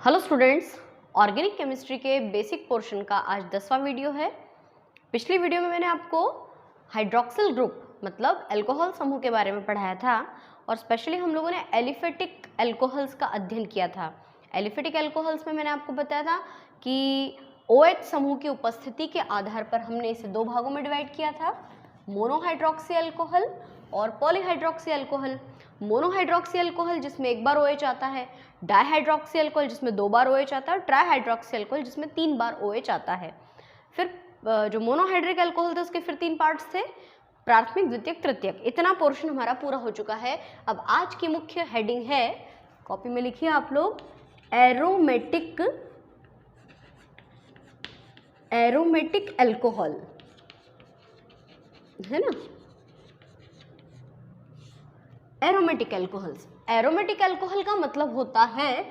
Hello students, organic chemistry के basic portion का आज 10वां वीडियो है। पिछली वीडियो में मैंने आपको हाइड्रोक्सिल ग्रुप मतलब अल्कोहल समूह के बारे में पढ़ाया था और स्पेशली हम लोगों ने एलिफेटिक अल्कोहल्स का अध्ययन किया था। एलिफेटिक अल्कोहल्स में मैंने आपको बताया था कि OH समूह की उपस्थिति के आधार पर हमने इसे दो भागों में डिवाइड किया था, मोनोहाइड्रोक्सी अल्कोहल और पॉलीहाइड्रोक्सी अल्कोहल। मोनोहाइड्रोक्सी अल्कोहल जिसमें एक बार OH आता है, डाइहाइड्रोक्सी अल्कोहल जिसमें दो बार OH आता है और ट्राइहाइड्रोक्सी अल्कोहल जिसमें 3 बार OH आता है। फिर जो मोनोहाइड्रिक अल्कोहल थे उसके फिर 3 पार्ट्स थे, प्राथमिक, द्वितीयक, तृतीयक। इतना पोर्शन हमारा पूरा हो चुका है। अब आज की मुख्य हेडिंग है, कॉपी में लिखिए आप लोग, एरोमेटिक अल्कोहल, है ना। एरोमेटिक अल्कोहल्स, एरोमेटिक अल्कोहल का मतलब होता है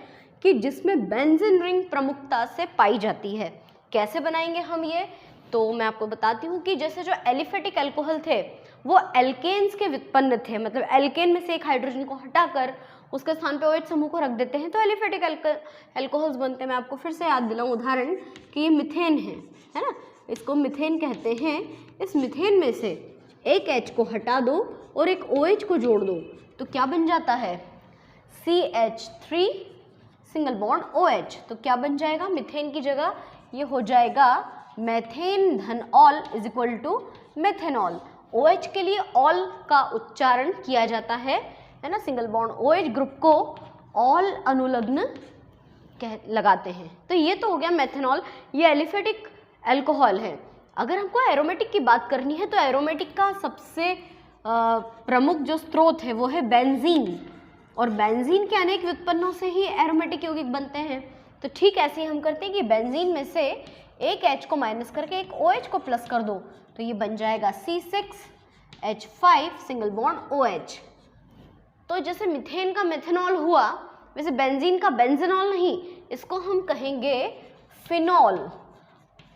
कि जिसमें बेंजीन रिंग प्रमुखता से पाई जाती है। कैसे बनाएंगे हम ये, तो मैं आपको बताती हूँ कि जैसे जो एलिफेटिक अल्कोहल थे वो एल्केन्स के व्युत्पन्न थे, मतलब एल्केन में से एक हाइड्रोजन को हटाकर उसके स्थान पे OH समूह को रख देते हैं तो एलिफेटिक अल्कोहल्स बनते हैं। मैं आपको फिर से याद दिलाऊं उदाहरण कि ये मिथेन है ना, इसको मिथेन कहते हैं। इस मिथेन में से एक H को हटा दो और एक OH को जोड़ दो तो क्या बन जाता है, CH3 सिंगल बॉन्ड OH। तो क्या बन जाएगा, मिथेन की जगह ये हो जाएगा मेथेन धन all is equal to methanol. OH के लिए ऑल का उच्चारण किया जाता है ना, सिंगल बॉन्ड OH ग्रुप को ऑल अनुलग्न लगाते हैं। तो ये तो हो गया मेथेनॉल, ये एलिफेटिक अल्कोहल है। अगर हमको एरोमेटिक की बात करनी है तो एरोमेटिक का सबसे प्रमुख जो स्रोत है वो है बेंजीन, और बेंजीन के अनेक व्युत्पन्नों से ही एरोमेटिक यौगिक बनते हैं। तो ठीक ऐसे ही हम करते हैं कि बेंजीन में से एक H को माइनस करके एक OH को प्लस कर दो तो ये बन जाएगा C6H5 सिंगल बॉन्ड OH। तो जैसे मिथेन का मेथेनॉल हुआ वैसे बेंजीन का बेंजीनॉल नहीं, इसको हम कहेंगे फिनॉल।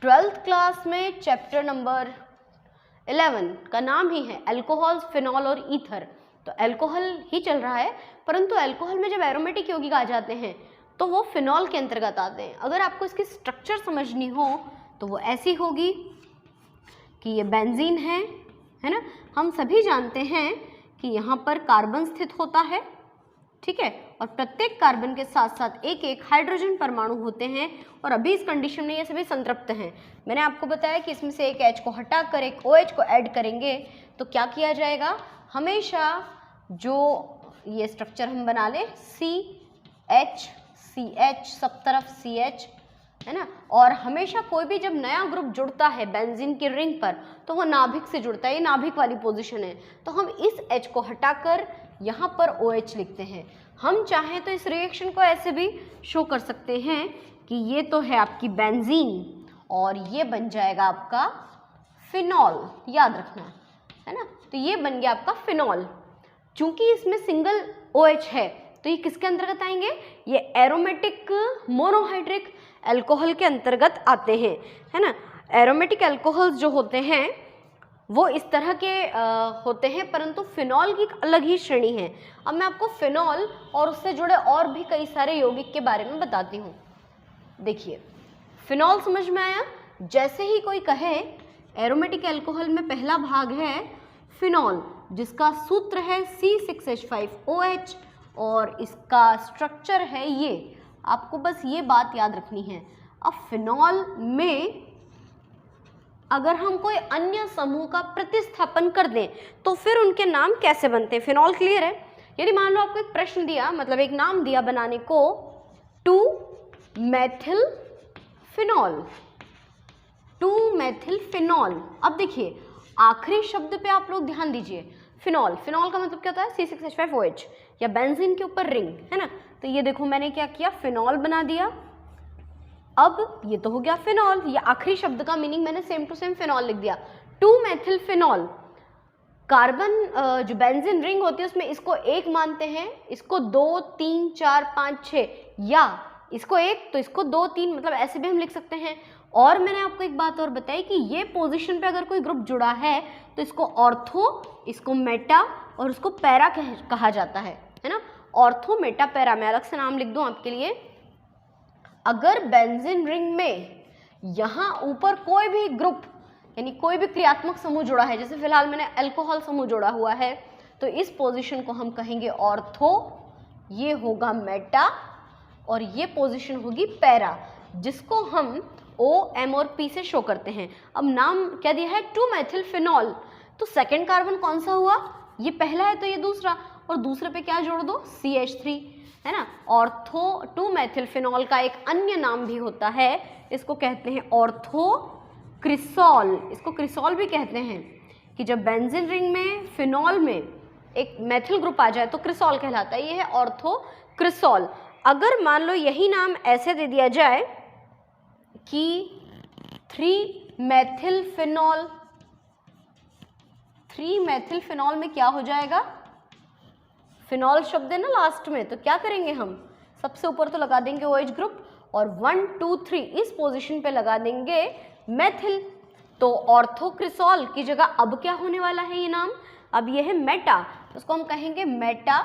12th क्लास में चैप्टर नंबर 11 का नाम ही है अल्कोहल्स, फिनॉल और ईथर। तो अल्कोहल ही चल रहा है, परंतु अल्कोहल में जब एरोमेटिक यौगिक आ जाते हैं तो वो फिनॉल के अंतर्गत आते हैं। अगर आपको इसकी स्ट्रक्चर समझनी हो तो वो ऐसी होगी कि ये बेंजीन है ना। हम सभी जानते हैं कि यहाँ पर कार्बन स्थित होता है, ठीक है, और प्रत्येक कार्बन के साथ साथ एक एक हाइड्रोजन परमाणु होते हैं और अभी इस कंडीशन में ये सभी संतृप्त हैं। मैंने आपको बताया कि इसमें से एक H को हटाकर एक OH को ऐड करेंगे तो क्या किया जाएगा, हमेशा जो ये स्ट्रक्चर हम बना लें CH सब तरफ CH, है ना। और हमेशा कोई भी जब नया ग्रुप जुड़ता है बेंजीन की रिंग पर तो वो नाभिक से जुड़ता है, ये नाभिक वाली पोजीशन है। तो हम इस H को हटाकर यहाँ पर OH लिखते हैं। हम चाहें तो इस रिएक्शन को ऐसे भी शो कर सकते हैं कि ये तो है आपकी बेंजीन और ये बन जाएगा आपका फिनॉल, याद रखना, है ना। तो ये बन गया आपका फिनॉल। चूंकि इसमें सिंगल OH है तो ये किसके अंतर्गत आएंगे, ये एरोमेटिक मोनोहाइड्रिक अल्कोहल के अंतर्गत आते हैं, है ना। एरोमेटिक अल्कोहल्स जो होते हैं वो इस तरह के होते हैं, परंतु फिनॉल की एक अलग ही श्रेणी है। अब मैं आपको फिनॉल और उससे जुड़े और भी कई सारे यौगिक के बारे में बताती हूँ। देखिए, फिनॉल समझ में आया। जैसे ही कोई कहे एरोमेटिक अल्कोहल में पहला भाग है फिनॉल, जिसका सूत्र है C6H5OH और इसका स्ट्रक्चर है ये, आपको बस ये बात याद रखनी है। अब फिनॉल में अगर हम कोई अन्य समूह का प्रतिस्थापन कर दें तो फिर उनके नाम कैसे बनते हैं, फिनॉल क्लियर है। यदि मान लो आपको एक प्रश्न दिया, मतलब एक नाम दिया बनाने को 2-मेथिल फिनॉल। अब देखिए आखिरी शब्द पे आप लोग ध्यान दीजिए, फिनॉल का मतलब क्या होता है, C6H5OH या बेंजीन के ऊपर रिंग, है ना। तो ये देखो मैंने क्या किया, फिनॉल बना दिया। अब ये तो हो गया फिनॉल, ये आखिरी शब्द का मीनिंग मैंने सेम टू सेम फिनॉल लिख दिया। 2-मेथिल फिनॉल, कार्बन जो बेंजीन रिंग होती है उसमें इसको एक मानते हैं, इसको 2, 3, 4, 5, 6 या इसको एक तो इसको 2, 3, मतलब ऐसे भी हम लिख सकते हैं। और मैंने आपको एक बात और बताई कि ये पोजीशन पे अगर कोई ग्रुप जुड़ा है तो इसको ऑर्थो, इसको मेटा और उसको पैरा कहा जाता है ना। ऑर्थो, मेटा, पैरा, मैं अलग से नाम लिख दूं आपके लिए। अगर बेंजीन रिंग में यहाँ ऊपर कोई भी ग्रुप यानी कोई भी क्रियात्मक समूह जुड़ा है, जैसे फिलहाल मैंने अल्कोहल समूह जोड़ा हुआ है, तो इस पोजीशन को हम कहेंगे ऑर्थो, ये होगा मेटा और ये पोजीशन होगी पैरा, जिसको हम O, M और P से शो करते हैं। अब नाम क्या दिया है, 2-मेथिल-फिनॉल, तो सेकेंड कार्बन कौन सा हुआ, ये पहला है तो ये दूसरा, और दूसरे पे क्या जोड़ दो, CH3, है ना। ऑर्थो 2-मेथिल-फिनॉल का एक अन्य नाम भी होता है, इसको कहते हैं ऑर्थो क्रिसॉल, इसको क्रिसॉल भी कहते हैं, कि जब बेंजीन रिंग में फिनॉल में एक मेथिल ग्रुप आ जाए तो क्रिसॉल कहलाता है, ये है ऑर्थो क्रिसॉल। अगर मान लो यही नाम ऐसे दे दिया जाए कि 3-मेथिल-फिनॉल, 3-मेथिल-फिनॉल में क्या हो जाएगा, फिनॉल शब्द है ना लास्ट में, तो क्या करेंगे हम, सबसे ऊपर तो लगा देंगे OH ग्रुप और 1, 2, 3 इस पोजीशन पे लगा देंगे मेथिल, तो ऑर्थोक्रिसॉल की जगह अब क्या होने वाला है, ये नाम अब ये है मेटा, तो उसको हम कहेंगे मेटा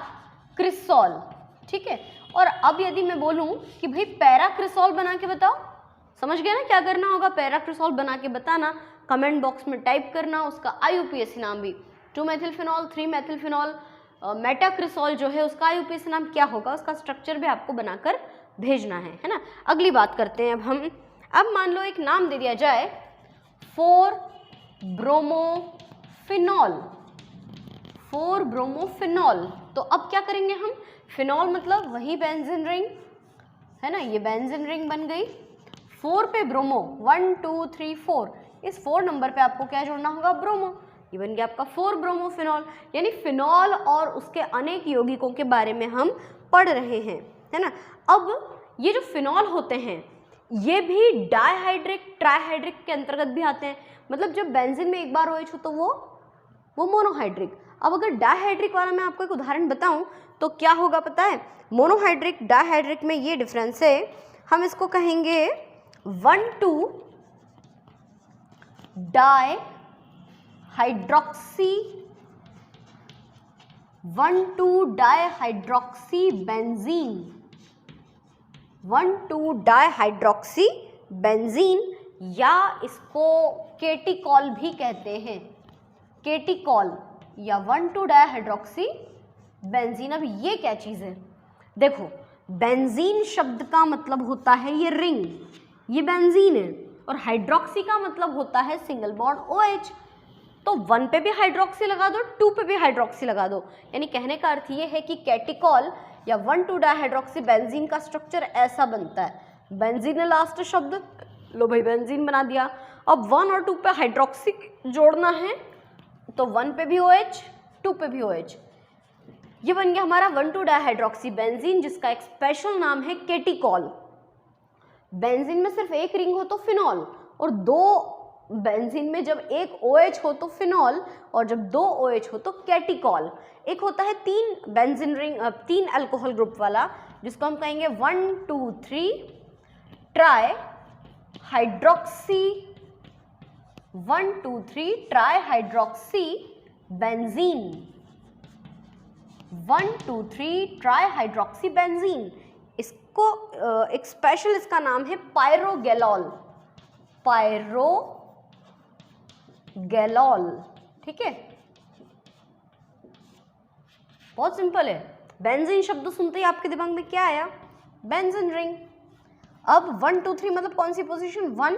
क्रिसॉल, ठीक है। और अब यदि मैं बोलूं कि भाई पैरा क्रिसॉल बना के बताओ, समझ गए ना क्या करना होगा, पैरा क्रिसॉल बना के बताना, कमेंट बॉक्स में टाइप करना उसका IUPAC नाम भी, 2-मेथिल-फिनॉल, 3-मेथिल-फिनॉल, मेटा क्रिसॉल जो है उसका IUPAC नाम क्या होगा, उसका स्ट्रक्चर भी आपको बनाकर भेजना है ना। अगली बात करते हैं अब हम, अब मान लो एक नाम दे दिया जाए 4-ब्रोमोफिनॉल, 4-ब्रोमोफिनॉल, तो अब क्या करेंगे हम, फिनॉल मतलब वही बेंजीन रिंग है ना, ये बेंजीन रिंग बन गई, 4 पे ब्रोमो, 1, 2, 3, 4, इस 4 नंबर पे आपको क्या जोड़ना होगा, ब्रोमो, ये बन गया आपका 4-ब्रोमोफिनॉल, यानी फिनॉल और उसके अनेक यौगिकों के बारे में हम पढ़ रहे हैं, है ना। अब ये जो फिनॉल होते हैं ये भी डाइहाइड्रिक ट्राइहाइड्रिक के अंतर्गत भी आते हैं, मतलब जब बेंजीन में एक बार OH हो तो वो मोनोहाइड्रिक। अब अगर डाइहाइड्रिक वाला मैं आपको एक उदाहरण बताऊं तो क्या होगा पता है, मोनोहाइड्रिक डाइहाइड्रिक में ये डिफरेंस है, हम इसको कहेंगे 1,2-डाइहाइड्रॉक्सी बेंजीन, 1,2-डाइहाइड्रॉक्सी बेंजीन, या इसको केटिकॉल भी कहते हैं, केटिकॉल या 1,2-डाइहाइड्रॉक्सी बेंजीन। अब ये क्या चीज़ है, देखो बेंजीन शब्द का मतलब होता है ये रिंग, ये बेंजीन है, और हाइड्रॉक्सी का मतलब होता है सिंगल बॉन्ड OH, तो 1 पे भी हाइड्रॉक्सी लगा दो, 2 पे भी हाइड्रॉक्सी लगा दो, यानी कहने का अर्थ ये है कि कैटिकॉल या 1,2-डाइहाइड्रॉक्सी बेंजीन का स्ट्रक्चर ऐसा बनता है, बेंजीन है लास्ट शब्द, लो भाई बेंजीन बना दिया, अब 1 और 2 पे हाइड्रॉक्सी जोड़ना है तो 1 पे भी OH, 2 पे भी OH, ये बन गया हमारा 1,2-डाइहाइड्रॉक्सी बेंजीन, जिसका एक स्पेशल नाम है केटिकॉल। बेंजीन में सिर्फ एक रिंग हो तो फिनॉल, और 2 बेंजीन में जब एक OH हो तो फिनॉल, और जब 2 OH हो तो कैटिकॉल। एक होता है 3 बेंजीन रिंग, 3 अल्कोहल ग्रुप वाला, जिसको हम कहेंगे 1, 2, 3 try hydroxy, 1, 2, 3 try hydroxy benzene, 1, 2, 3 try hydroxy benzene. इसको एक स्पेशल इसका नाम है पायरोगैलॉल, पायरोगैलॉल, ठीक है, बहुत सिंपल है। बेंजीन शब्द सुनते ही आपके दिमाग में क्या आया, बेंजीन रिंग। अब 1, 2, 3 मतलब कौन सी पोजीशन, 1,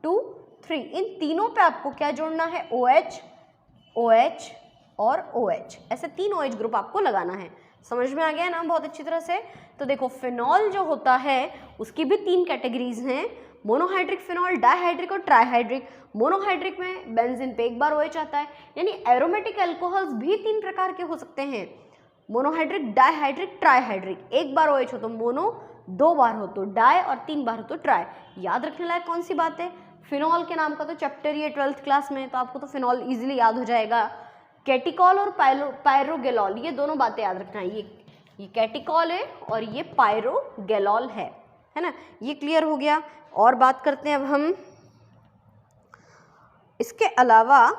2, 3, इन तीनों पे आपको क्या जोड़ना है, OH, OH और OH, ऐसे 3 OH ग्रुप आपको लगाना है। समझ में आ गया ना बहुत अच्छी तरह से। तो देखो फिनॉल जो होता है उसकी भी 3 कैटेगरीज हैं, मोनोहाइड्रिक फिनॉल, डाइहाइड्रिक और ट्राइहाइड्रिक। मोनोहाइड्रिक में बेंजीन पे एक बार OH आता है, यानी एरोमेटिक अल्कोहल्स भी 3 प्रकार के हो सकते हैं, मोनोहाइड्रिक, डाइहाइड्रिक, ट्राइहाइड्रिक। एक बार OH हो तो मोनो, 2 बार हो तो डाई और 3 बार हो तो ट्राई। याद रखने लायक कौन सी बात है, फिनॉल के नाम का तो चैप्टर ये 12th क्लास में, तो आपको तो फिनॉल इजीली याद हो जाएगा। कैटिकॉल और पायरोगैलॉल, ये दोनों बातें याद रखना है, ये कैटिकॉल है और ये पायरोगैलॉल है ना, ये क्लियर हो गया। और बात करते हैं अब हम इसके अलावा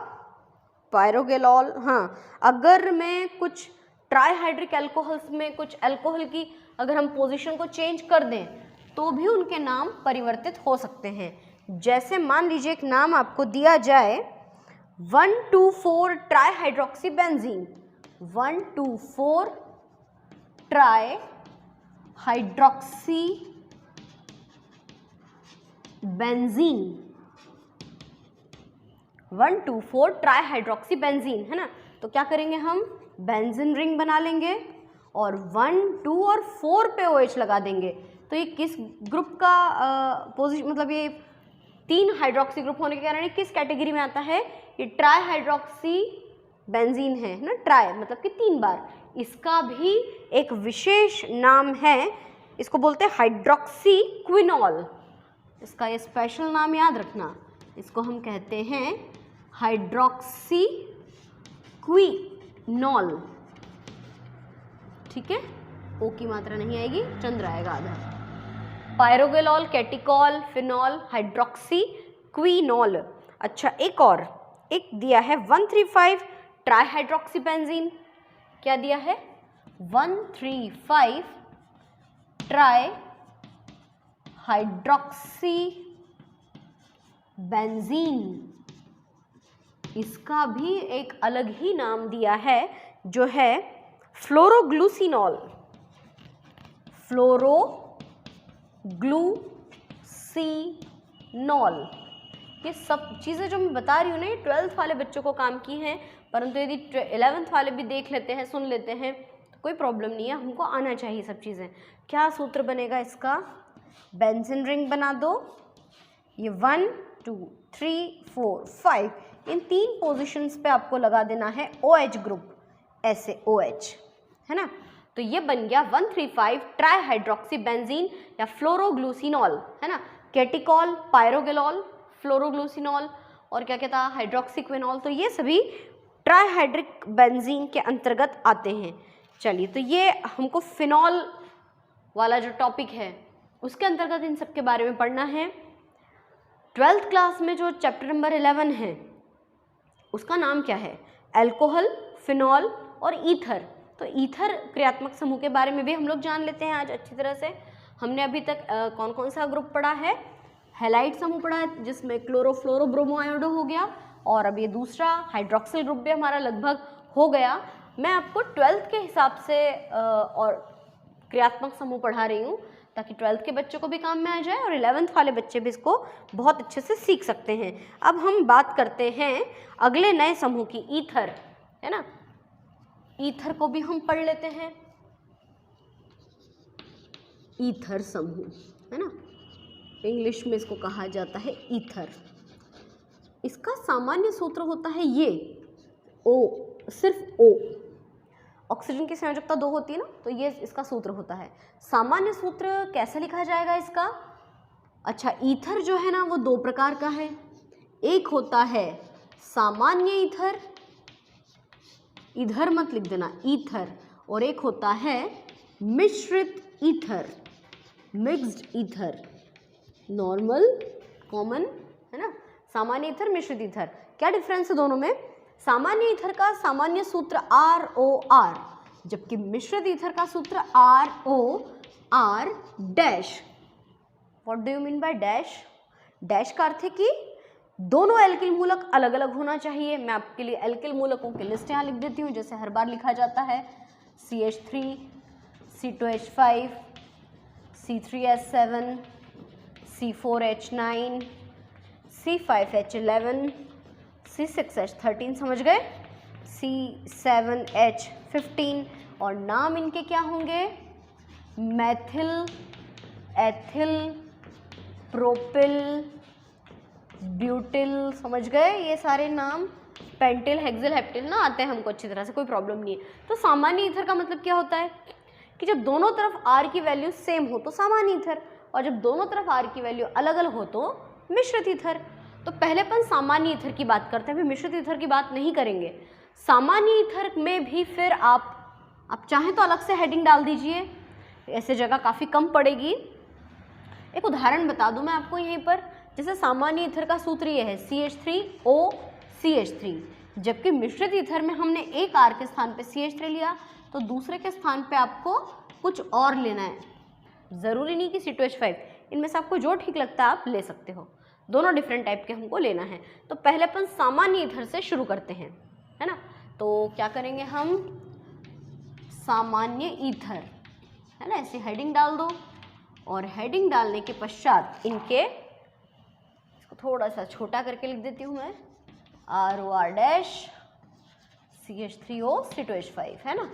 पायरोगैलॉल, हाँ, अगर मैं कुछ ट्राइहाइड्रिक अल्कोहल्स में कुछ अल्कोहल की अगर हम पोजीशन को चेंज कर दें तो भी उनके नाम परिवर्तित हो सकते हैं। जैसे मान लीजिए एक नाम आपको दिया जाए 1,2,4 ट्राईहाइड्रोक्सी बेंजीन, 1,2,4 ट्राईहाइड्रोक्सी बेंजीन, 1,2,4 ट्राईहाइड्रोक्सी बेंजीन, है ना। तो क्या करेंगे हम, बेंजीन रिंग बना लेंगे और 1, 2 और 4 पे OH लगा देंगे। तो ये किस ग्रुप का पोजीशन, मतलब ये 3 हाइड्रोक्सी ग्रुप होने के कारण ये किस कैटेगरी में आता है, ये ट्राईहाइड्रोक्सी बेंजीन है ना। ट्राई मतलब कि 3 बार। इसका भी एक विशेष नाम है, इसको बोलते हैं हाइड्रोक्सी क्विनॉल। इसका ये स्पेशल नाम याद रखना, इसको हम कहते हैं हाइड्रोक्सी क्विनॉल। ठीक है, ओ की मात्रा नहीं आएगी, चंद्र आएगा आधा। पायरोगेलॉल, कैटिकॉल, फिनॉल, हाइड्रोक्सी क्विनॉल। अच्छा, एक दिया है 135 ट्राईहाइड्रोक्सी बेंजीन। क्या दिया है, 135 ट्राईहाइड्रोक्सी बेंजीन। इसका भी एक अलग ही नाम दिया है जो है फ्लोरोग्लूसिनॉल, फ्लोरोग्लूसिनॉल। ये सब चीज़ें जो मैं बता रही हूँ ना, ये 12th वाले बच्चों को काम की हैं, परंतु यदि 11th वाले भी देख लेते हैं, सुन लेते हैं, तो कोई प्रॉब्लम नहीं है, हमको आना चाहिए सब चीज़ें। क्या सूत्र बनेगा इसका, बेंजीन रिंग बना दो, ये 1, 2, 3, 4, 5 इन 3 पोजीशंस पे आपको लगा देना है OH ग्रुप, ऐसे OH, है ना। तो ये बन गया 135 ट्राईहाइड्रोक्सी बेंजीन या फ्लोरोग्लूसिनॉल, है ना। कैटिकॉल, पायरोगेलॉल, फ्लोरोग्लूसिनॉल और क्या कहता है, हाइड्रोक्सीक्विनॉल। तो ये सभी ट्राईहाइड्रिक बेंजीन के अंतर्गत आते हैं। चलिए, तो ये हमको फिनॉल वाला जो टॉपिक है उसके अंतर्गत इन सब के बारे में पढ़ना है। 12th क्लास में जो चैप्टर नंबर 11 है उसका नाम क्या है, अल्कोहल, फिनॉल और ईथर। तो ईथर क्रियात्मक समूह के बारे में भी हम लोग जान लेते हैं आज अच्छी तरह से। हमने अभी तक कौन कौन सा ग्रुप पढ़ा है, हैलाइड समूह पढ़ा है जिसमें क्लोरोफ्लोरोब्रोमोआयोडो हो गया, और अब ये दूसरा हाइड्रोक्सिल ग्रुप भी हमारा लगभग हो गया। मैं आपको 12th के हिसाब से और क्रियात्मक समूह पढ़ा रही हूँ ताकि 12th के बच्चों को भी काम में आ जाए और 11th वाले बच्चे भी इसको बहुत अच्छे से सीख सकते हैं। अब हम बात करते हैं अगले नए समूह की, ईथर, है ना। ईथर को भी हम पढ़ लेते हैं, ईथर समूह, है ना, इंग्लिश में इसको कहा जाता है ईथर। इसका सामान्य सूत्र होता है ये O, सिर्फ O। ऑक्सीजन की संयोजकता 2 होती है ना, तो ये इसका सूत्र होता है। सामान्य सूत्र कैसे लिखा जाएगा इसका, अच्छा, ईथर जो है ना वो 2 प्रकार का है। एक होता है सामान्य ईथर, इधर मत लिख देना ईथर, और एक होता है मिश्रित ether, mixed ether, normal, common, है ना। सामान्य ईथर, मिश्रित ईथर, क्या डिफरेंस है दोनों में। सामान्य ईथर का सामान्य सूत्र ROR, जबकि मिश्रित ईथर का सूत्र ROR dash. What do you mean by dash, dash का अर्थ है कि दोनों एल्किल मूलक अलग अलग होना चाहिए। मैं आपके लिए एल्किल मूलकों की लिस्ट यहाँ लिख देती हूँ, जैसे हर बार लिखा जाता है CH3, C2H5, C3H7, C4H9, C5H11, C6H13, समझ गए, C7H15, और नाम इनके क्या होंगे, मैथिल, एथिल, प्रोपिल, ब्यूटिल, समझ गए ये सारे नाम। पेंटिल, हेक्सिल, हेप्टिल ना आते हैं हमको अच्छी तरह से, कोई प्रॉब्लम नहीं है। तो सामान्य ईथर का मतलब क्या होता है कि जब दोनों तरफ R की वैल्यू सेम हो तो सामान्य ईथर, और जब दोनों तरफ R की वैल्यू अलग अलग हो तो मिश्रित ईथर। तो पहले अपन सामान्य ईथर की बात करते हैं, फिर मिश्रित ईथर की बात नहीं करेंगे। सामान्य ईथर में भी फिर आप चाहें तो अलग से हेडिंग डाल दीजिए, ऐसे जगह काफ़ी कम पड़ेगी। एक उदाहरण बता दूं मैं आपको यहीं पर, जैसे सामान्य ईथर का सूत्र ये है CH3OCH3, जबकि मिश्रित ईथर में हमने एक R के स्थान पे CH3 लिया, तो दूसरे के स्थान पे आपको कुछ और लेना है। ज़रूरी नहीं कि C2H5, इनमें से आपको जो ठीक लगता है आप ले सकते हो, दोनों डिफरेंट टाइप के हमको लेना है। तो पहले अपन सामान्य ईथर से शुरू करते हैं, है ना। तो क्या करेंगे हम, सामान्य ईथर, है ना, ऐसे हेडिंग डाल दो और हेडिंग डालने के पश्चात इनके, इसको थोड़ा सा छोटा करके लिख देती हूँ मैं, ROR डैश CH3O C2H5, है ना।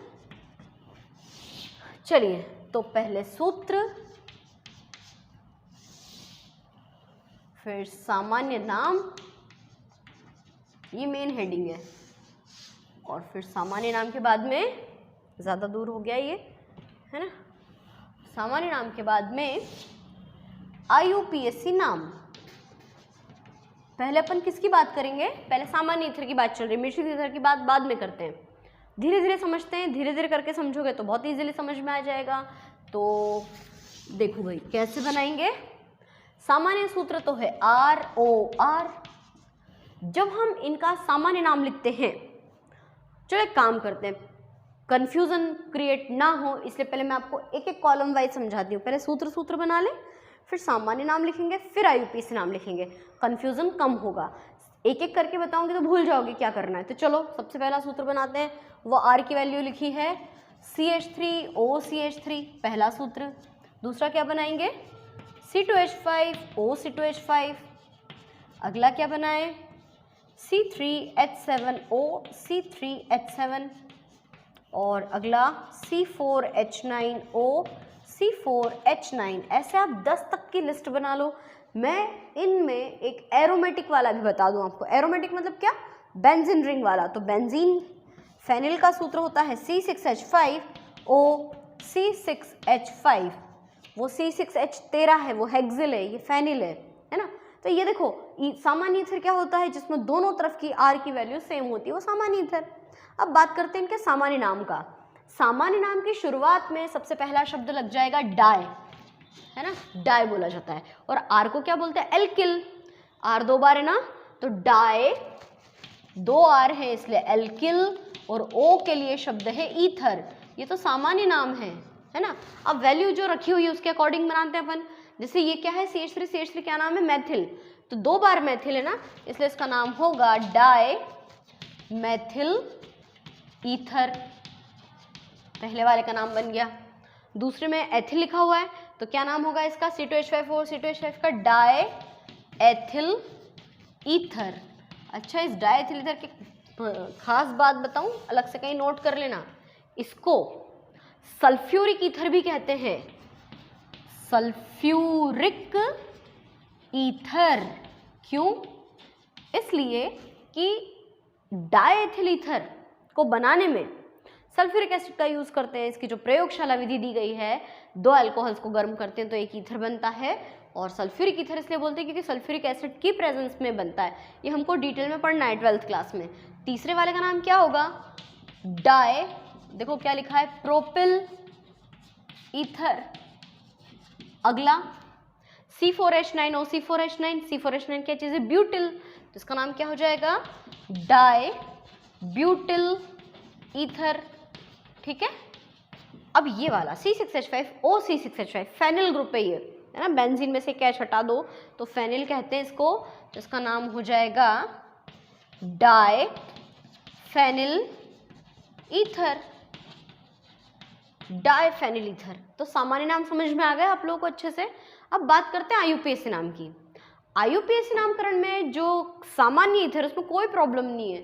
चलिए, तो पहले सूत्र, फिर सामान्य नाम, ये मेन हेडिंग है, और फिर सामान्य नाम के बाद में, ज़्यादा दूर हो गया ये, है ना, सामान्य नाम के बाद में IUPAC नाम। पहले अपन किसकी बात करेंगे, पहले सामान्य ईथर की बात चल रही है, मिश्रित ईथर की बात बाद में करते हैं, धीरे धीरे समझते हैं, धीरे धीरे करके समझोगे तो बहुत इजीली समझ में आ जाएगा। तो देखो भाई कैसे बनाएंगे, सामान्य सूत्र तो है ROR। जब हम इनका सामान्य नाम लिखते हैं, चलो एक काम करते हैं, कंफ्यूजन क्रिएट ना हो इसलिए पहले मैं आपको एक एक कॉलम वाइज समझाती हूँ। पहले सूत्र बना लें, फिर सामान्य नाम लिखेंगे, फिर IUPAC नाम लिखेंगे, कंफ्यूजन कम होगा। एक एक करके बताऊंगी तो भूल जाओगे क्या करना है। तो चलो सबसे पहला सूत्र बनाते हैं, वो R की वैल्यू लिखी है CH3OCH3, पहला सूत्र। दूसरा क्या बनाएंगे, C2H5OC2H5। अगला क्या बनाए, C3H7OC3H7, और अगला C4H9OC4H9। ऐसे आप 10 तक की लिस्ट बना लो। मैं इनमें एक एरोमेटिक वाला भी बता दूं आपको। एरोमेटिक मतलब क्या, बेंजीन रिंग वाला। तो बेंजीन फेनिल का सूत्र होता है C6H5OC6H5। वो C6H13 है, वो हेक्सिल है, ये फेनिल है ना। तो ये देखो सामान्य ईथर क्या होता है, जिसमें दोनों तरफ की R की वैल्यू सेम होती है, वो सामान्य ईथर। अब बात करते हैं इनके सामान्य नाम का। सामान्य नाम की शुरुआत में सबसे पहला शब्द लग जाएगा डाई, है ना, डाई बोला जाता है। और R को क्या बोलते हैं, एल्किल। R 2 बार है ना, तो डाई 2 R है इसलिए एल्किल, और O के लिए शब्द है ईथर। ये तो सामान्य नाम है ना। अब वैल्यू जो रखी हुई है उसके अकॉर्डिंग बनाते हैं अपन। जैसे ये क्या है, CH3 क्या नाम है, मैथिल। तो 2 बार मैथिल है ना, इसलिए इसका नाम होगा डाई मैथिल ईथर। पहले वाले का नाम बन गया। दूसरे में एथिल लिखा हुआ है, तो क्या नाम होगा इसका, C2H5 और C2H5 का डाई एथिल ईथर। अच्छा, इस डाई एथिल ईथर की खास बात बताऊं, अलग से कहीं नोट कर लेना, इसको सल्फ्यूरिक ईथर भी कहते हैं। सल्फ्यूरिक ईथर क्यों, इसलिए कि डायएथिल ईथर को बनाने में सल्फ्यूरिक एसिड का यूज करते हैं। इसकी जो प्रयोगशाला विधि दी गई है, 2 अल्कोहल्स को गर्म करते हैं तो एक ईथर बनता है। और सल्फ्यूरिक ईथर इसलिए बोलते हैं क्योंकि सल्फ्यूरिक एसिड की प्रेजेंस में बनता है। ये हमको डिटेल में पढ़ना है 12th क्लास में। तीसरे वाले का नाम क्या होगा, डाई, देखो क्या लिखा है, प्रोपिल ईथर। अगला C4H9OC4H9। C4H9 क्या चीज़ है, ब्यूटिल, तो इसका नाम क्या हो जाएगा, डाई ब्यूटिल ईथर। ठीक है। अब ये वाला C6H5OC6H5 फेनिल ग्रुप है ये, है ना, बेंजीन में से कैच हटा दो तो फेनिल कहते हैं इसको, तो इसका नाम हो जाएगा diphenyl ether. Diphenyl ether. तो सामान्य नाम समझ में आ गया आप लोगों को अच्छे से। अब बात करते हैं IUPAC नाम की। IUPAC नामकरण में जो सामान्य ईथर उसमें कोई प्रॉब्लम नहीं है,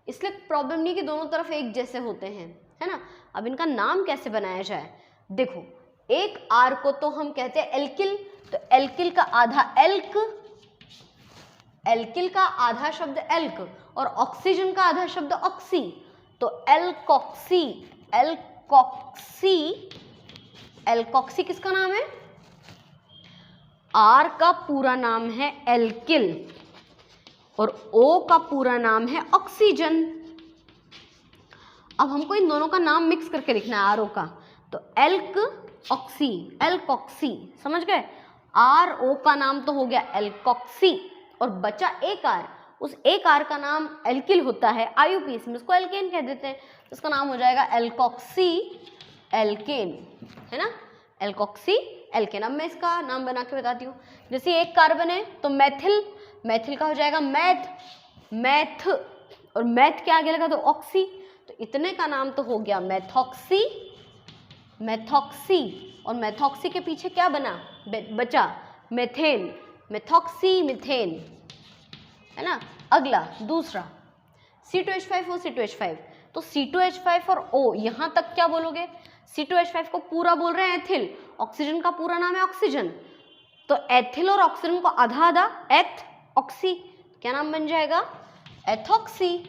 इसलिए प्रॉब्लम नहीं कि दोनों तरफ एक जैसे होते हैं, है ना। अब इनका नाम कैसे बनाया जाए, देखो एक R को तो हम कहते हैं एल्किल, तो एल्किल का आधा एल्क, एल्किल का आधा शब्द एल्क, और ऑक्सीजन का आधा शब्द ऑक्सी, तो एल्कॉक्सी। एल्कॉक्सी, एल्कॉक्सी किसका नाम है, R का पूरा नाम है एल्किल और O का पूरा नाम है ऑक्सीजन। अब हमको इन दोनों का नाम मिक्स करके लिखना है RO का, तो एल्क ऑक्सी, एल्कॉक्सी, समझ गए। RO का नाम तो हो गया एल्कॉक्सी और बचा एक R, उस एक R का नाम एल्किल होता है, IUPAC में इसको एल्केन कह देते हैं, तो इसका नाम हो जाएगा एल्कॉक्सी एल्केन, है ना। Alkoxy alkane. अब मैं इसका नाम बना के बताती हूँ। जैसे एक कार्बन है तो मैथिल, मैथिल का हो जाएगा मैथ, मैथ, और मैथ के आगे लगा तो ऑक्सी, तो इतने का नाम तो हो गया मैथॉक्सी, मैथॉक्सी। और मैथॉक्सी के पीछे क्या बना, बचा मेथेन, मेथॉक्सी मिथेन, है ना। अगला दूसरा C2H5 और C2H5, तो C2H5 और O यहाँ तक क्या बोलोगे, C2H5 को पूरा बोल रहे हैं एथिल, ऑक्सीजन का पूरा नाम है ऑक्सीजन, तो एथिल और ऑक्सीजन को आधा आधा एथ ऑक्सी, क्या नाम बन जाएगा, एथॉक्सी।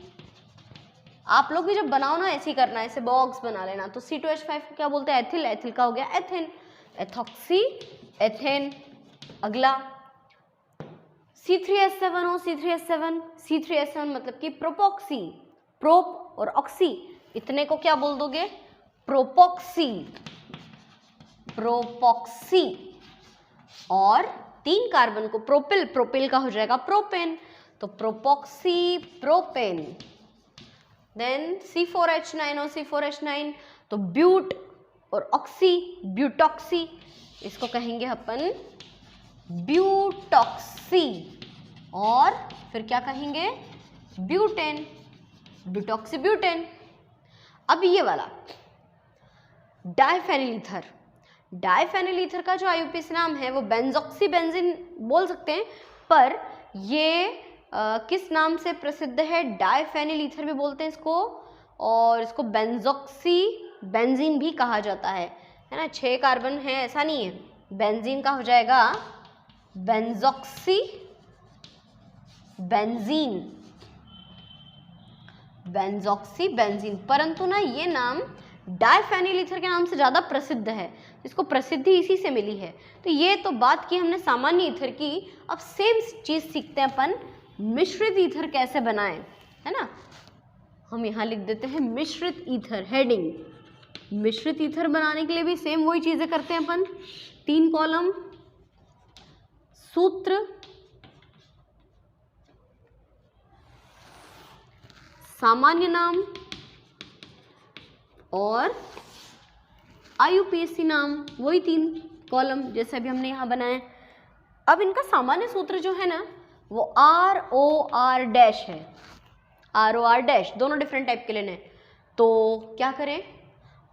आप लोग भी जब बनाओ ना ऐसे ही करना, ऐसे बॉक्स बना लेना। तो C2H5 को क्या बोलते हैं, एथिल, एथिल का हो गया एथेन, एथॉक्सी एथेन। अगला C3H7 हो, C3H7, C3H7 मतलब कि प्रोपॉक्सी, प्रोप और ऑक्सी, इतने को क्या बोल दोगे, प्रोपॉक्सी, प्रोपॉक्सी। और 3 कार्बन को प्रोपिल, प्रोपिल का हो जाएगा प्रोपेन, तो प्रोपॉक्सी प्रोपेन। देन C4H9 और C4H9, तो ब्यूट और ऑक्सी, ब्यूटॉक्सी, इसको कहेंगे अपन ब्यूटॉक्सी। और फिर क्या कहेंगे, ब्यूटेन, ब्यूटॉक्सी ब्यूटेन। अब ये वाला डाइफेनिल ईथर, डाइफेनिल ईथर का जो IUPAC नाम है वो बेंजोक्सी बेंजीन बोल सकते हैं, पर ये किस नाम से प्रसिद्ध है, डाइफेनिल ईथर भी बोलते हैं इसको, और इसको बेंजोक्सी बेंजीन भी कहा जाता है ना। 6 कार्बन है ऐसा नहीं है, बेंजीन का हो जाएगा बेंजोक्सी बेंजीन, बेंजोक्सी बेंजीन। परंतु ना ये नाम डाइफेनिल ईथर के नाम से ज़्यादा प्रसिद्ध है, इसको प्रसिद्धि इसी से मिली है। तो ये तो बात की हमने सामान्य ईथर की, अब सेम चीज़ सीखते हैं अपन मिश्रित ईथर कैसे बनाएं, है ना। हम यहाँ लिख देते हैं मिश्रित ईथर, हेडिंग। मिश्रित ईथर बनाने के लिए भी सेम वही चीज़ें करते हैं अपन, 3 कॉलम, सूत्र, सामान्य नाम और IUPAC नाम, वही 3 कॉलम जैसे अभी हमने यहाँ बनाए। अब इनका सामान्य सूत्र जो है ना वो ROR डैश है, ROR डैश, दोनों डिफरेंट टाइप के लेने हैं। तो क्या करें,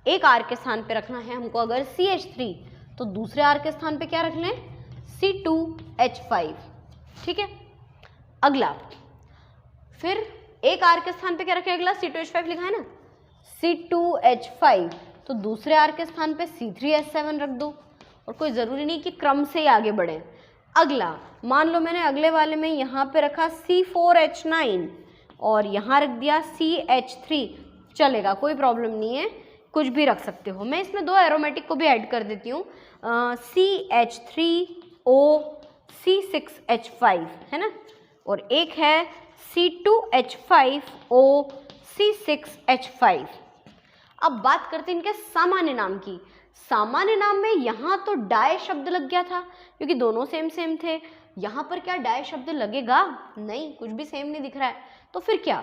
एक R के स्थान पे रखना है हमको अगर CH3, तो दूसरे R के स्थान पे क्या रख लें, C2H5, ठीक है। अगला फिर एक R के स्थान पे क्या रखें, अगला C2H5 लिखा है ना, C2H5, तो दूसरे R के स्थान पे C3H7 रख दो, और कोई ज़रूरी नहीं कि क्रम से ही आगे बढ़े। अगला मान लो मैंने अगले वाले में यहाँ पे रखा C4H9 और यहाँ रख दिया CH3, चलेगा, कोई प्रॉब्लम नहीं है, कुछ भी रख सकते हो। मैं इसमें 2 एरोमेटिक को भी ऐड कर देती हूँ, CH3O C6H5, है ना, और एक है C2H5O C6H5। अब बात करते हैं इनके सामान्य नाम की। सामान्य नाम में यहाँ तो डाई शब्द लग गया था क्योंकि दोनों सेम सेम थे, यहाँ पर क्या डाई शब्द लगेगा, नहीं, कुछ भी सेम नहीं दिख रहा है। तो फिर क्या,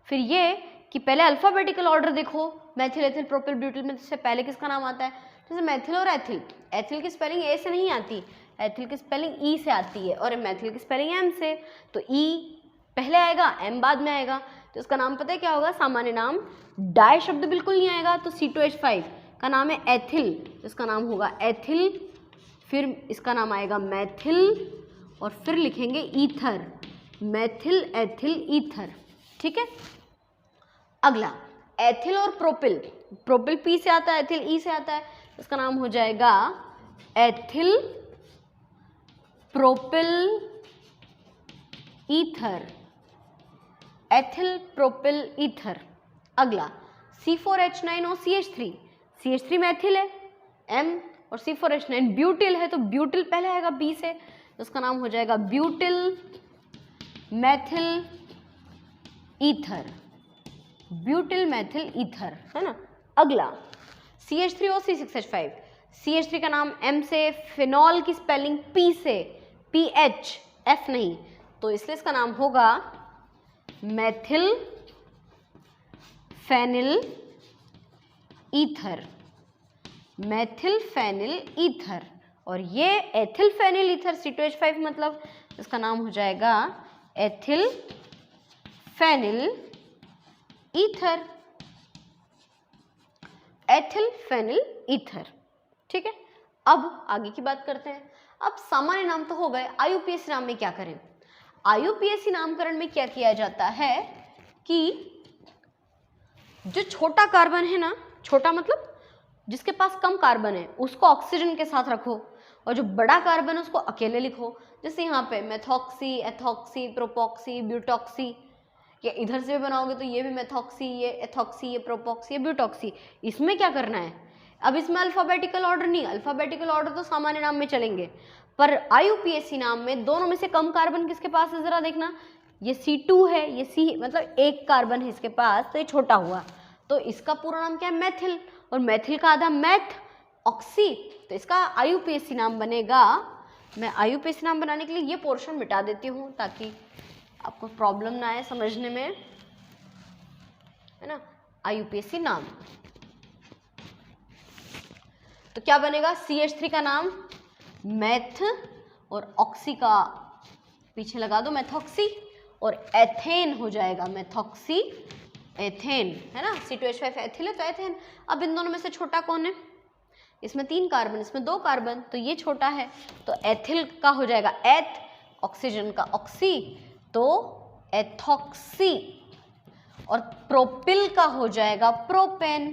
फिर ये कि पहले अल्फ़ाबेटिकल ऑर्डर देखो, मैथिल एथिल प्रोपिल ब्यूटिल में से पहले किसका नाम आता है, जैसे मैथिल और एथिल, एथिल की स्पेलिंग ए से नहीं आती, एथिल की स्पेलिंग ई से आती है, और मैथिल की स्पेलिंग एम से, तो ई पहले आएगा एम बाद में आएगा, तो इसका नाम पता है क्या होगा, सामान्य नाम। डाई शब्द बिल्कुल नहीं आएगा, तो C2H5 का नाम है एथिल, इसका नाम होगा एथिल, फिर इसका नाम आएगा मैथिल, और फिर लिखेंगे ईथर, मैथिल एथिल ईथर, ठीक है। अगला एथिल और प्रोपिल, प्रोपिल पी से आता है, एथिल ई से आता है, इसका नाम हो जाएगा ethyl propyl ether, ethyl propyl ether. अगला C4H9 और CH3, CH3 मैथिल है M, और C4H9 ब्यूटिल है, तो ब्यूटिल पहले आएगा B से, तो उसका नाम हो जाएगा butyl Maithil ether, butyl Maithil ether, है ना। अगला CH3 और C6H5, CH3 का नाम M से, फिनॉल की स्पेलिंग P से, PH F नहीं, तो इसलिए इसका नाम होगा methyl phenyl ether, methyl phenyl ether, और ये एथिल फेनिल ईथर C2H5 मतलब इसका नाम हो जाएगा ethyl phenyl ether, ethyl phenyl ether. ठीक है, अब आगे की बात करते हैं। अब सामान्य नाम तो हो गए, IUPAC नाम में क्या करें? IUPAC नामकरण में क्या किया जाता है कि जो छोटा कार्बन है ना, छोटा मतलब जिसके पास कम कार्बन है उसको ऑक्सीजन के साथ रखो, और जो बड़ा कार्बन है उसको अकेले लिखो। जैसे यहाँ पे मेथॉक्सी, एथॉक्सी, प्रोपॉक्सी, ब्यूटॉक्सी, या इधर से भी बनाओगे तो ये भी मेथॉक्सी, ये एथॉक्सी, ये प्रोपॉक्सी, ये ब्यूटॉक्सी। इसमें क्या करना है, अब इसमें अल्फाबेटिकल ऑर्डर नहीं, अल्फाबेटिकल ऑर्डर तो सामान्य नाम में चलेंगे, पर IUPAC नाम में दोनों में से कम कार्बन किसके पास है जरा देखना। ये C2 है, ये C मतलब एक कार्बन है इसके पास, तो ये छोटा हुआ, तो इसका पूरा नाम क्या है? मेथिल, और मेथिल का आधा मैथ ऑक्सी, तो इसका IUPAC नाम बनेगा। मैं IUPAC नाम बनाने के लिए ये पोर्शन मिटा देती हूँ ताकि आपको प्रॉब्लम ना आए समझने में, है ना। IUPAC नाम तो क्या बनेगा? CH3 का नाम मैथ, और ऑक्सी का पीछे लगा दो मेथॉक्सी, और एथेन हो जाएगा मेथॉक्सी एथेन, है ना। C2H5 एथिल है तो एथेन। अब इन दोनों में से छोटा कौन है? इसमें 3 कार्बन, इसमें 2 कार्बन, तो ये छोटा है, तो एथिल का हो जाएगा एथ, ऑक्सीजन का ऑक्सी, तो एथॉक्सी, और प्रोपिल का हो जाएगा प्रोपेन,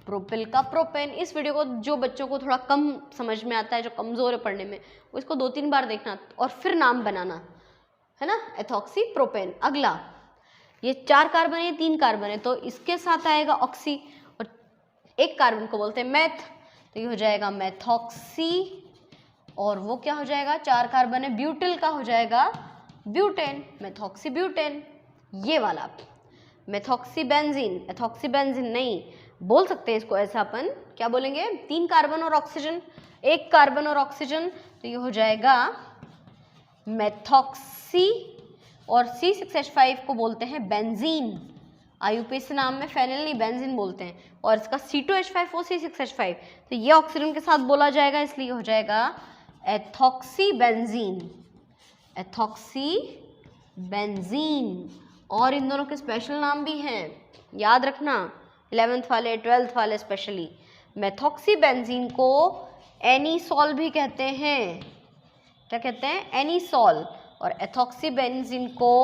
प्रोपिल का प्रोपेन। इस वीडियो को जो बच्चों को थोड़ा कम समझ में आता है, जो कमजोर है पढ़ने में, वो इसको 2-3 बार देखना और फिर नाम बनाना, है ना। Ethoxy propane. अगला, ये 4 कार्बन है, 3 कार्बन है, तो इसके साथ आएगा ऑक्सी, और एक कार्बन को बोलते हैं मैथ, तो ये हो जाएगा मेथॉक्सी, और वो क्या हो जाएगा? 4 कार्बन है, ब्यूटिल का हो जाएगा ब्यूटेन, मेथॉक्सी ब्यूटेन। ये वाला मेथॉक्सी बेंजीन, एथॉक्सी बेंजीन नहीं बोल सकते हैं इसको, ऐसा अपन क्या बोलेंगे? 3 कार्बन और ऑक्सीजन, 1 कार्बन और ऑक्सीजन, तो ये हो जाएगा मेथॉक्सी, और C6H5 को बोलते हैं बेंजीन। IUPAC नाम में फेनिल नहीं बेंजीन बोलते हैं, और इसका C2H5 और C6H5, तो ये ऑक्सीजन के साथ बोला जाएगा, इसलिए हो जाएगा एथॉक्सी बेंजीन, एथॉक्सी बेंजीन। और इन दोनों के स्पेशल नाम भी हैं, याद रखना, 11th वाले 12th वाले स्पेशली। मेथॉक्सी बेंजीन को एनीसॉल भी कहते हैं, क्या कहते हैं? एनीसॉल। और एथॉक्सी बेंजीन को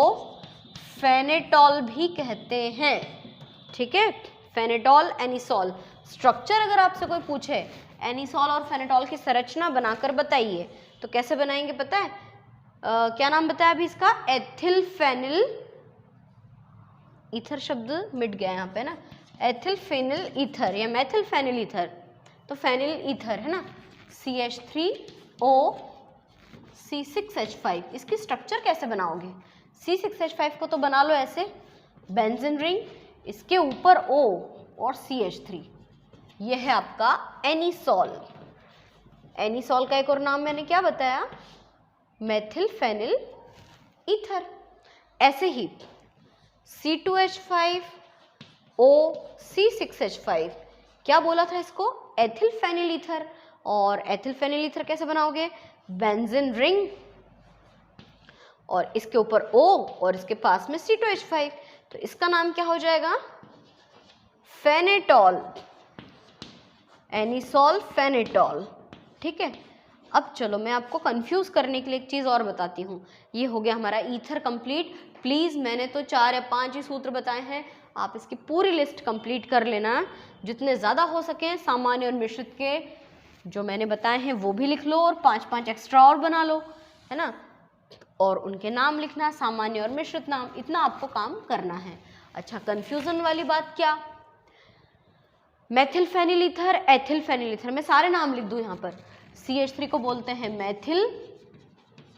फेनेटॉल भी कहते हैं, ठीक है। फेनेटॉल, एनीसॉल। स्ट्रक्चर अगर आपसे कोई पूछे एनीसॉल और फेनेटॉल की संरचना बनाकर बताइए, तो कैसे बनाएंगे पता है? क्या नाम बताया अभी इसका? एथिल फेनिल ईथर, शब्द मिट गया यहाँ पे ना, एथिल फेनिल ईथर या मेथिल फेनिल ईथर, तो फेनिल ईथर है ना, CH3O C6H5। इसकी स्ट्रक्चर कैसे बनाओगे? C6H5 को तो बना लो ऐसे, बेंजीन रिंग, इसके ऊपर O और CH3, ये है आपका एनीसॉल। एनीसॉल का एक और नाम मैंने क्या बताया? Methyl phenyl ether. ऐसे ही C2H5 O C6H5, क्या बोला था इसको? Ethyl phenyl ether. और एथिल फेनिल ईथर कैसे बनाओगे? बेंजीन रिंग, और इसके ऊपर O और इसके पास में C2H5, तो इसका नाम क्या हो जाएगा? फेनेटॉल, एनीसॉल फेनेटॉल, ठीक है। अब चलो मैं आपको कंफ्यूज करने के लिए एक चीज़ और बताती हूँ। ये हो गया हमारा ईथर कंप्लीट। प्लीज़ मैंने तो 4 या 5 ही सूत्र बताए हैं, आप इसकी पूरी लिस्ट कंप्लीट कर लेना, जितने ज़्यादा हो सकें। सामान्य और मिश्रित के जो मैंने बताए हैं वो भी लिख लो, और 5-5 एक्स्ट्रा और बना लो, है ना, और उनके नाम लिखना, सामान्य और मिश्रित नाम, इतना आपको काम करना है। अच्छा, कंफ्यूजन वाली बात क्या? Methyl phenyl ether, ethyl phenyl ether, मैं सारे नाम लिख दूँ यहाँ पर। CH3 को बोलते हैं मेथिल,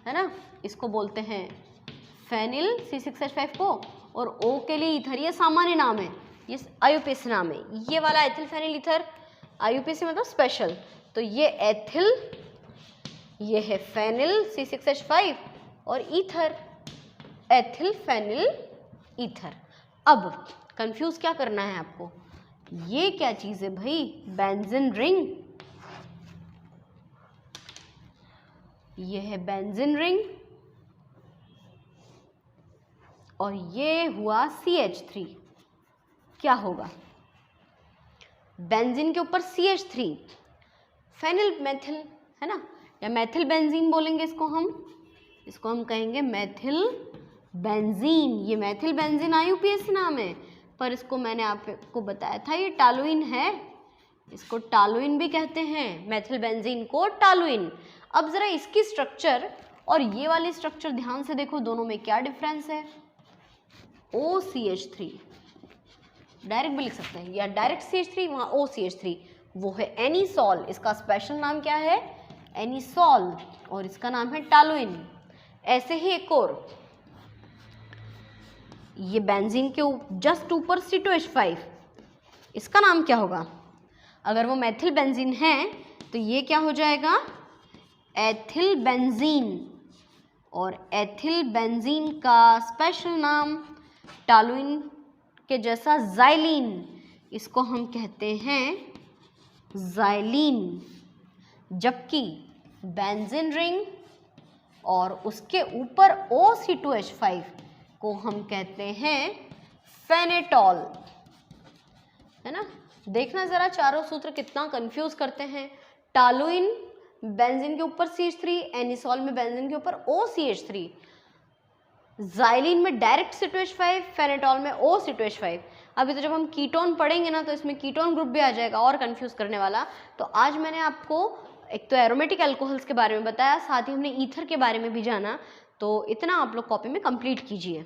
है ना, इसको बोलते हैं फेनिल C6H5 को, और O के लिए ईथर, ये सामान्य नाम है, ये IUPAC नाम है। ये वाला एथिल फेनिल ईथर, IUPAC मतलब स्पेशल, तो ये एथिल, ये है फेनिल C6H5, और ईथर एथिल फेनिल ईथर। अब कंफ्यूज क्या करना है आपको? ये क्या चीज है भाई? Benzene ring. ये है बेंजीन रिंग और ये हुआ CH3। क्या होगा? बेंजीन के ऊपर CH3, फेनिल मेथिल है ना, या मेथिल बेंजीन बोलेंगे इसको हम कहेंगे मेथिल बेंजीन। ये मेथिल बेंजीन IUPAC नाम है, पर इसको मैंने आपको बताया था ये टालुइन है, इसको टालुइन भी कहते हैं, मेथिल बेंजीन को टालुइन। अब जरा इसकी स्ट्रक्चर और ये वाली स्ट्रक्चर ध्यान से देखो, दोनों में क्या डिफरेंस है? OCH3 डायरेक्ट भी लिख सकते हैं, या डायरेक्ट CH3 वहाँ OCH3, वो है एनिसॉल। इसका स्पेशल नाम क्या है? एनिसॉल, और इसका नाम है टालुइन। ऐसे ही एक और, ये बेंजीन के जस्ट ऊपर C2H5, इसका नाम क्या होगा? अगर वो मेथिल बेंजीन है तो ये क्या हो जाएगा? Ethyl benzene. और एथिल बेंजीन का स्पेशल नाम टालुइन के जैसा ज़ाइलीन, इसको हम कहते हैं ज़ाइलीन। जबकि बेंजीन रिंग और उसके ऊपर OC2H5 को हम कहते हैं फेनेटॉल, है ना। देखना जरा चारों सूत्र कितना कंफ्यूज करते हैं। टालुइन बेंजीन के ऊपर CH3, एनिसॉल में बेंजीन के ऊपर OCH3, ज़ाइलीन में डायरेक्ट C2H5, फेनेटॉल में OC2H5। अभी तो जब हम कीटोन पढ़ेंगे ना तो इसमें कीटोन ग्रुप भी आ जाएगा और कंफ्यूज करने वाला। तो आज मैंने आपको एक तो एरोमेटिक अल्कोहल्स के बारे में बताया, साथ ही हमने ईथर के बारे में भी जाना। तो इतना आप लोग कॉपी में कंप्लीट कीजिए।